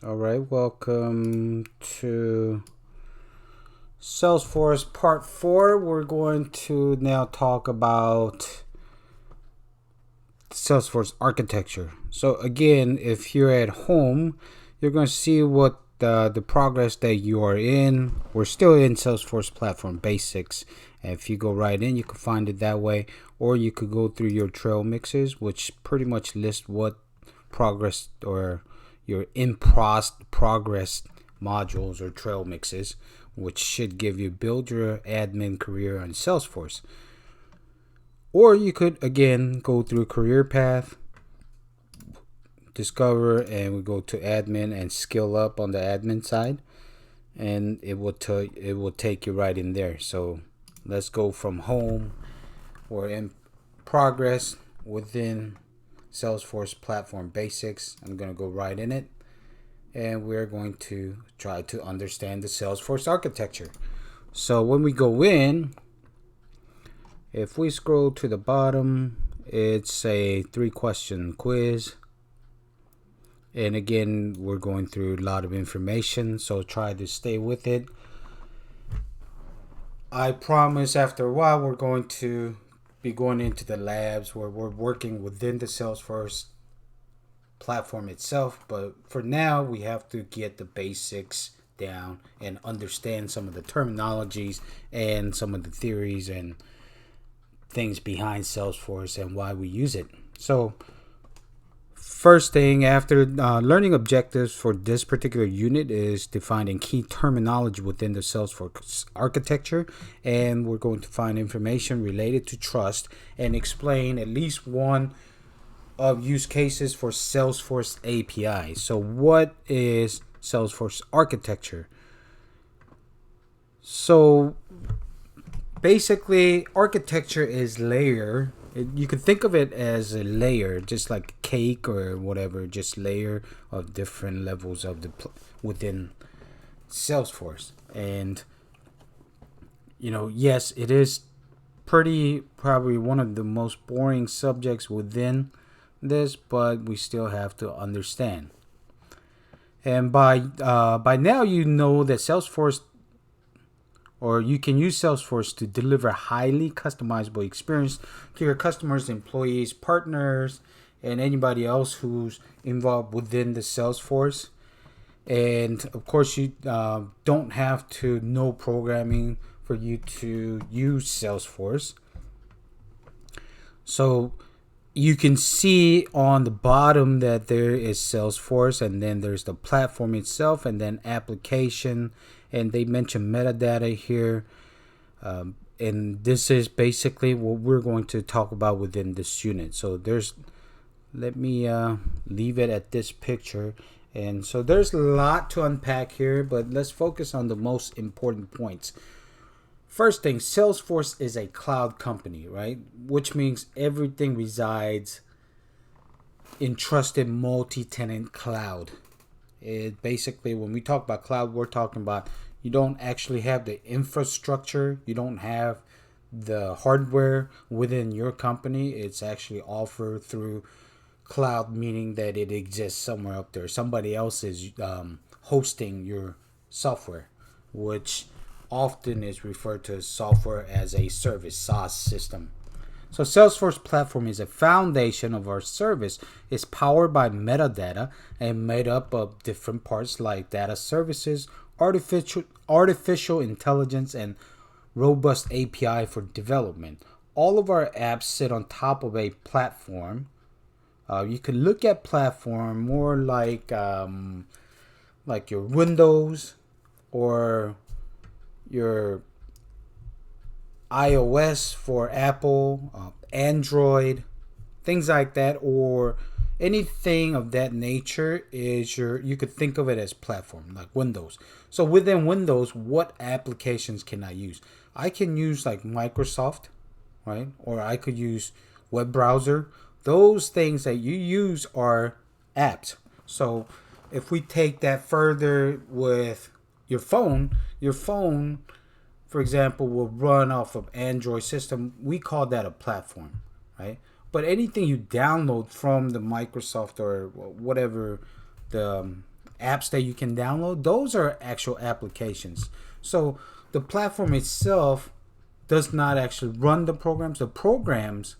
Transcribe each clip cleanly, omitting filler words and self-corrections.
All right, welcome to Salesforce Part 4. We're going to now talk about Salesforce Architecture. So, again, if you're at home, you're going to see what the progress that you are in. We're still in Salesforce Platform Basics. And if you go right in, you can find it that way. Or you could go through your trail mixes, which pretty much list what progress or your progress modules or trail mixes, which should give you build your admin career on Salesforce. Or you could again go through career path, discover, and we go to admin and skill up on the admin side, and it will take you right in there. So let's go from home. We're in progress within Salesforce Platform Basics. I'm going to go right in it, and we're going to try to understand the Salesforce architecture. So when we go in, if we scroll to the bottom, it's a 3-question quiz. And again, we're going through a lot of information, so try to stay with it. I promise after a while we're going to be going into the labs where we're working within the Salesforce platform itself, but for now we have to get the basics down and understand some of the terminologies and some of the theories and things behind Salesforce and why we use it. So first thing after learning objectives for this particular unit is defining key terminology within the Salesforce architecture, and we're going to find information related to trust and explain at least one of use cases for Salesforce API. So what is Salesforce architecture? So basically, architecture is layer. You can think of it as a layer, just like cake or whatever, just layer of different levels of the within Salesforce. And yes, it is probably one of the most boring subjects within this, but we still have to understand. And by now you know that Salesforce, or you can use Salesforce to deliver highly customizable experience to your customers, employees, partners, and anybody else who's involved within the Salesforce. And of course, you don't have to know programming for you to use Salesforce. So you can see on the bottom that there is Salesforce, and then there's the platform itself, and then application, and they mention metadata here. And this is basically what we're going to talk about within this unit. So let me leave it at this picture. And so there's a lot to unpack here, but let's focus on the most important points. First thing, Salesforce is a cloud company, right? Which means everything resides in trusted multi-tenant cloud. It basically, when we talk about cloud, we're talking about you don't actually have the infrastructure, you don't have the hardware within your company. It's actually offered through cloud, meaning that it exists somewhere up there. Somebody else is hosting your software, which often is referred to as software as a service, SaaS system. So Salesforce platform is a foundation of our service. It's powered by metadata and made up of different parts like data services, artificial intelligence, and robust API for development. All of our apps sit on top of a platform. You can look at platform more like your Windows or your iOS for Apple, Android, things like that, or anything of that nature is you could think of it as platform, like Windows. So within Windows, what applications can I use? I can use like Microsoft, right? Or I could use web browser. Those things that you use are apps. So if we take that further with your phone, for example, will run off of Android system. We call that a platform, right? But anything you download from the Microsoft or whatever the apps that you can download, those are actual applications. So the platform itself does not actually run the programs. The programs,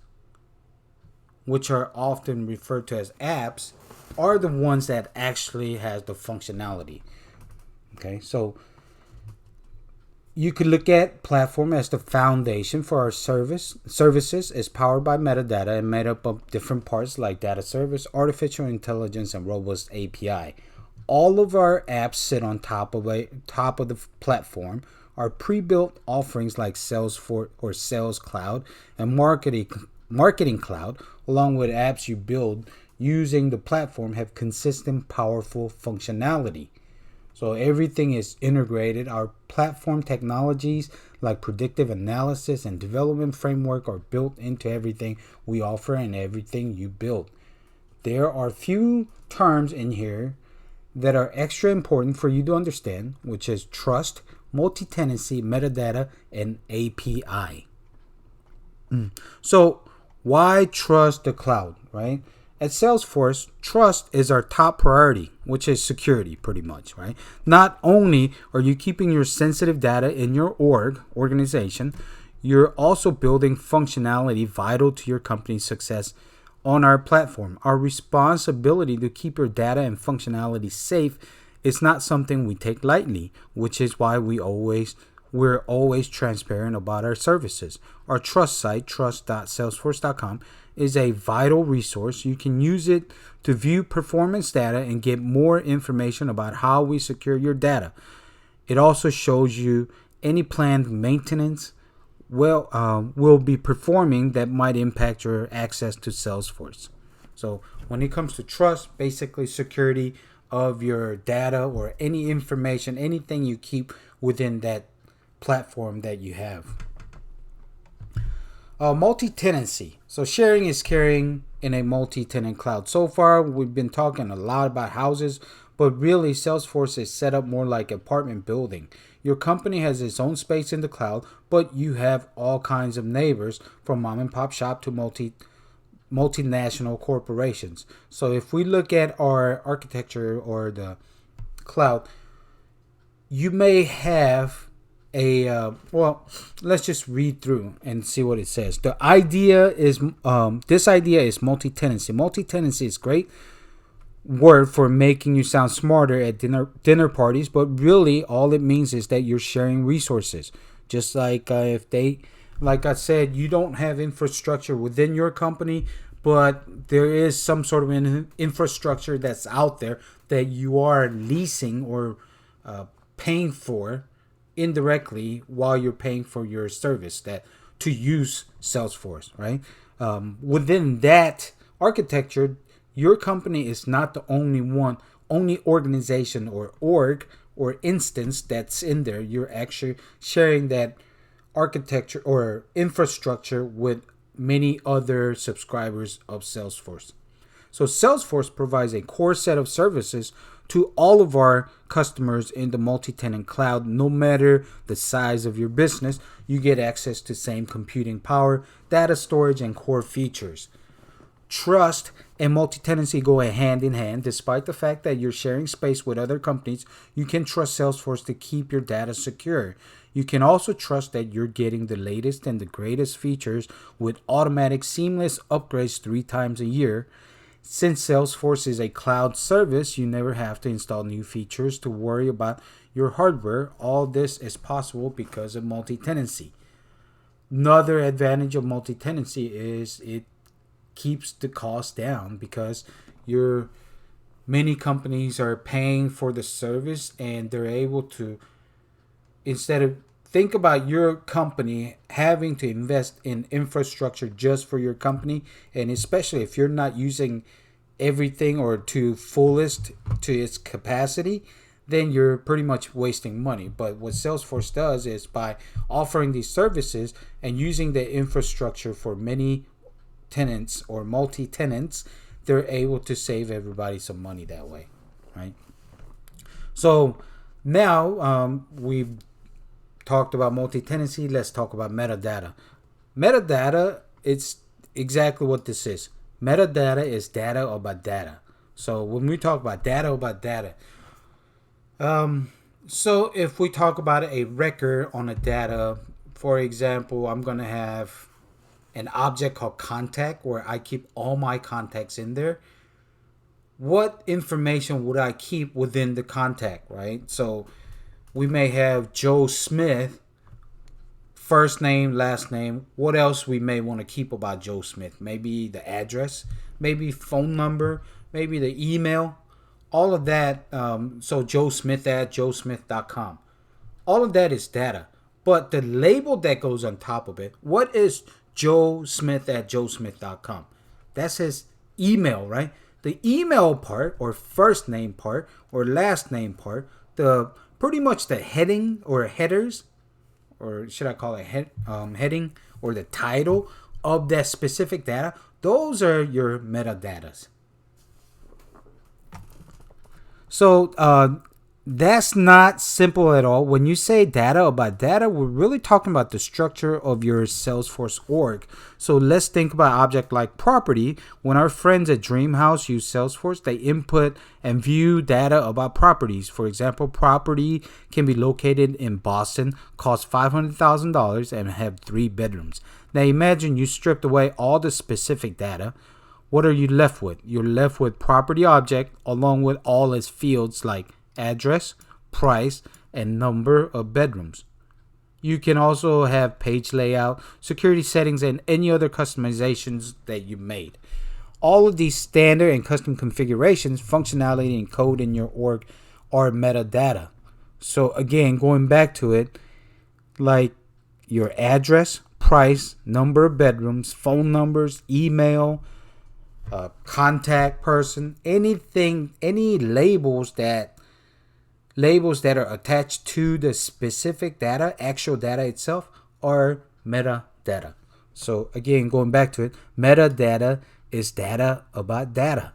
which are often referred to as apps, are the ones that actually has the functionality. Okay, so you could look at platform as the foundation for our services. Is powered by metadata and made up of different parts like data service, artificial intelligence, and robust API. All of our apps sit on top of the platform. Our pre-built offerings like Salesforce or Sales Cloud and Marketing Cloud, along with apps you build using the platform, have consistent, powerful functionality. So everything is integrated. Our platform technologies like predictive analysis and development framework are built into everything we offer and everything you build. There are few terms in here that are extra important for you to understand, which is trust, multi-tenancy, metadata, and API. So why trust the cloud, right? At Salesforce, trust is our top priority, which is security pretty much, right? Not only are you keeping your sensitive data in your organization, you're also building functionality vital to your company's success on our platform. Our responsibility to keep your data and functionality safe is not something we take lightly, which is why we're always transparent about our services. Our trust site, trust.salesforce.com, is a vital resource. You can use it to view performance data and get more information about how we secure your data. It also shows you any planned maintenance will be performing that might impact your access to Salesforce. So when it comes to trust, basically security of your data or any information, anything you keep within that platform that you have. Multi-tenancy. So sharing is caring in a multi-tenant cloud. So far, we've been talking a lot about houses, but really Salesforce is set up more like apartment building. Your company has its own space in the cloud, but you have all kinds of neighbors from mom and pop shop to multinational corporations. So if we look at our architecture or the cloud, you may have let's just read through and see what it says. The idea is this idea is multi-tenancy. Multi-tenancy is great word for making you sound smarter at dinner parties, but really all it means is that you're sharing resources. Just like like I said, you don't have infrastructure within your company, but there is some sort of infrastructure that's out there that you are leasing or paying for indirectly while you're paying for your service that to use Salesforce, right? Within that architecture, your company is not the only organization or org or instance that's in there. You're actually sharing that architecture or infrastructure with many other subscribers of Salesforce. So Salesforce provides a core set of services to all of our customers in the multi-tenant cloud. No matter the size of your business, you get access to same computing power, data storage, and core features. Trust and multi-tenancy go hand in hand. Despite the fact that you're sharing space with other companies, you can trust Salesforce to keep your data secure. You can also trust that you're getting the latest and the greatest features with automatic seamless upgrades 3 times a year. Since Salesforce is a cloud service, you never have to install new features to worry about your hardware. All this is possible because of multi-tenancy. Another advantage of multi-tenancy is it keeps the cost down because many companies are paying for the service and they're able to, instead of think about your company having to invest in infrastructure just for your company, and especially if you're not using everything or to fullest to its capacity, then you're pretty much wasting money. But what Salesforce does is by offering these services and using the infrastructure for many tenants or multi-tenants, they're able to save everybody some money that way, right? So now we've talked about multi-tenancy. Let's talk about metadata. Metadata, it's exactly what this is. Metadata is data about data. So when we talk about data, So if we talk about a record on a data, for example, I'm going to have an object called contact where I keep all my contacts in there. What information would I keep within the contact, right? So we may have Joe Smith, first name, last name. What else we may want to keep about Joe Smith? Maybe the address, maybe phone number, maybe the email, all of that. So Joe Smith at joesmith.com. All of that is data. But the label that goes on top of it, what is Joe Smith at joesmith.com? That's his email, right? The email part or first name part or last name part, the pretty much the heading or headers, or should I call it heading or the title of that specific data, those are your metadatas. So that's not simple at all. When you say data about data, we're really talking about the structure of your Salesforce org. So let's think about object like property. When our friends at Dreamhouse use Salesforce, they input and view data about properties. For example, property can be located in Boston, cost $500,000, and have 3 bedrooms. Now imagine you stripped away all the specific data. What are you left with? You're left with property object along with all its fields like address, price, and number of bedrooms. You can also have page layout, security settings, and any other customizations that you made. All of these standard and custom configurations, functionality, and code in your org are metadata. So again, going back to it, like your address, price, number of bedrooms, phone numbers, email, contact person, anything, any labels that are attached to the specific data, actual data itself, are metadata. So again, going back to it, metadata is data about data.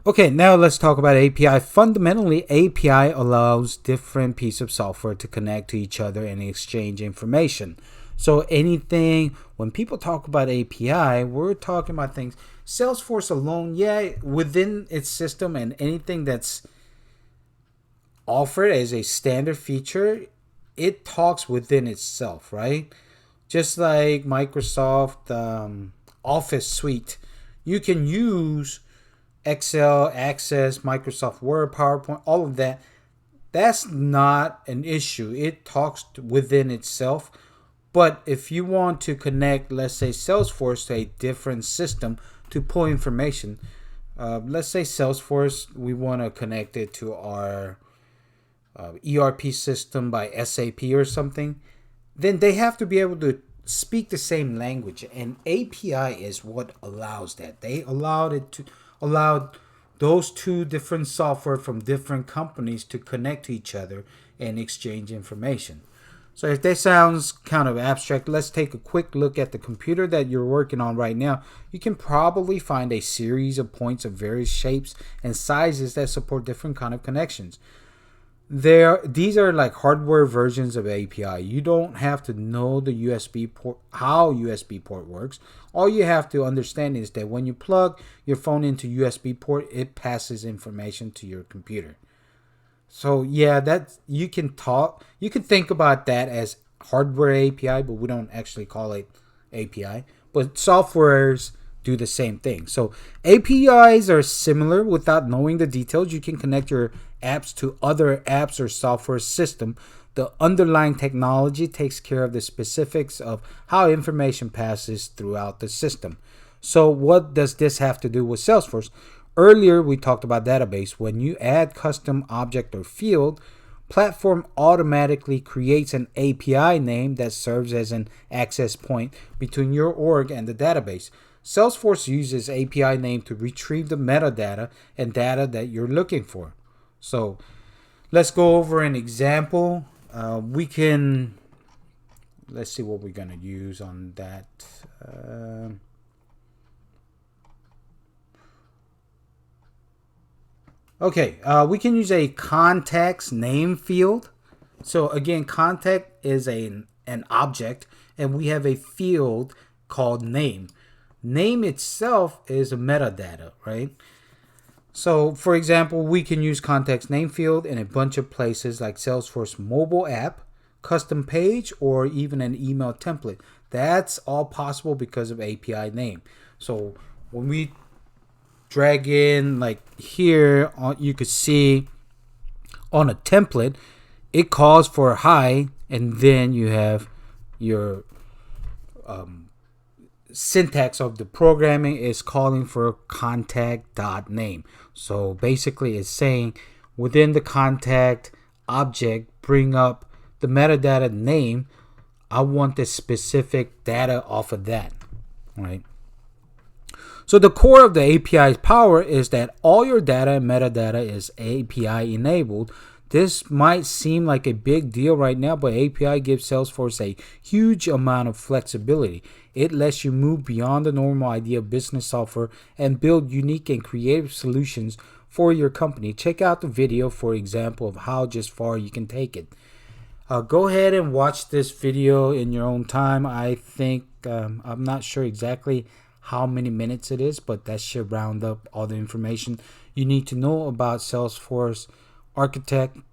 Okay, now let's talk about API. Fundamentally, API allows different pieces of software to connect to each other and exchange information. So anything, when people talk about API, we're talking about things. Salesforce alone, yeah, within its system and anything that's offered as a standard feature, it talks within itself, right? Just like Microsoft Office Suite, you can use Excel, Access, Microsoft Word, PowerPoint, all of that. That's not an issue. It talks within itself. But if you want to connect, let's say, Salesforce to a different system to pull information, let's say Salesforce, we want to connect it to our ERP system by SAP or something, then they have to be able to speak the same language. And API is what allows that. They allowed those two different software from different companies to connect to each other and exchange information. So if that sounds kind of abstract, let's take a quick look at the computer that you're working on right now. You can probably find a series of points of various shapes and sizes that support different kind of connections. These are like hardware versions of API. You don't have to know the USB port, how USB port works. All you have to understand is that when you plug your phone into USB port, it passes information to your computer. So yeah, that you can think about that as hardware API, but we don't actually call it API. But softwares do the same thing. So APIs are similar. Without knowing the details, you can connect your apps to other apps or software system. The underlying technology takes care of the specifics of how information passes throughout the system. So what does this have to do with Salesforce? Earlier, we talked about database. When you add custom object or field, platform automatically creates an API name that serves as an access point between your org and the database. Salesforce uses API name to retrieve the metadata and data that you're looking for. So let's go over an example. Let's see what we're going to use on that. We can use a contact's name field. So again, contact is an object, and we have a field called name. Name itself is a metadata, right? So, for example, we can use context name field in a bunch of places like Salesforce mobile app, custom page, or even an email template. That's all possible because of API name. So when we drag in like here, you could see on a template, it calls for hi, and then you have your syntax of the programming is calling for contact dot name. So basically it's saying within the contact object, bring up the metadata name. I want the specific data off of that, right? So the core of the API's power is that all your data and metadata is API enabled. This might seem like a big deal right now, but API gives Salesforce a huge amount of flexibility. It lets you move beyond the normal idea of business software and build unique and creative solutions for your company. Check out the video for example of how just far you can take it. Go ahead and watch this video in your own time. I think I'm not sure exactly how many minutes it is, but that should round up all the information you need to know about Salesforce architecture,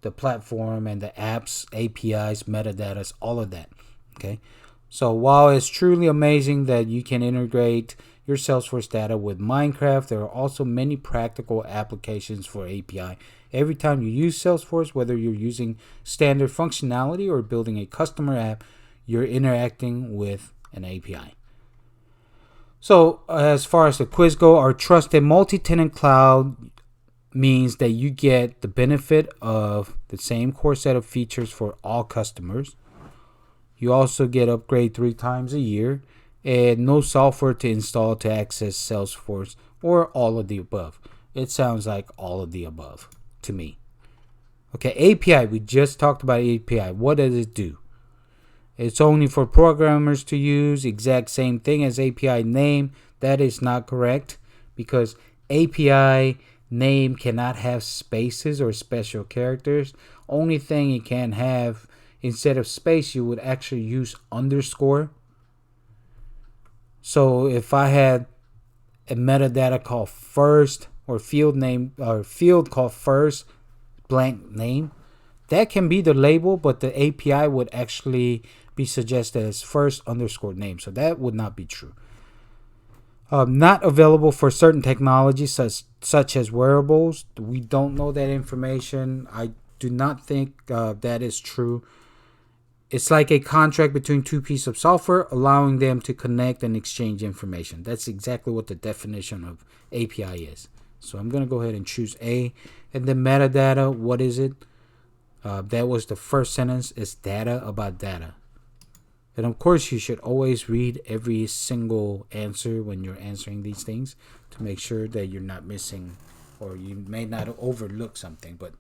the platform, and the apps, APIs, metadata, all of that. Okay. So while it's truly amazing that you can integrate your Salesforce data with Minecraft, there are also many practical applications for API. Every time you use Salesforce, whether you're using standard functionality or building a customer app, you're interacting with an API. So as far as the quiz go, our trusted multi-tenant cloud means that you get the benefit of the same core set of features for all customers. You also get upgrade 3 times a year and no software to install to access Salesforce or all of the above. It sounds like all of the above to me. Okay, API. We just talked about API. What does it do? It's only for programmers to use. Exact same thing as API name. That is not correct because API name cannot have spaces or special characters. Only thing it can have, instead of space, you would actually use underscore. So if I had a metadata called first or field name or field called first blank name, that can be the label, but the API would actually be suggested as first underscore name. So that would not be true. Not available for certain technologies such as wearables. We don't know that information. I do not think that is true. It's like a contract between two pieces of software, allowing them to connect and exchange information. That's exactly what the definition of API is. So I'm going to go ahead and choose A. And then metadata, what is it? That was the first sentence. It's data about data. And of course, you should always read every single answer when you're answering these things to make sure that you're not missing or you may not overlook something. But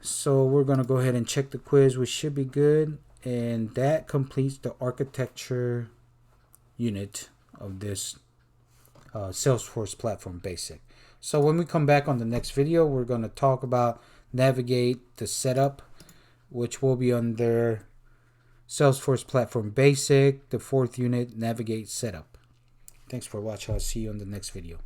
so we're going to go ahead and check the quiz, which should be good. And that completes the architecture unit of this Salesforce Platform Basic. So when we come back on the next video, we're going to talk about navigate the setup, which will be under Salesforce Platform Basic, the 4th unit, navigate setup. Thanks for watching. I'll see you on the next video.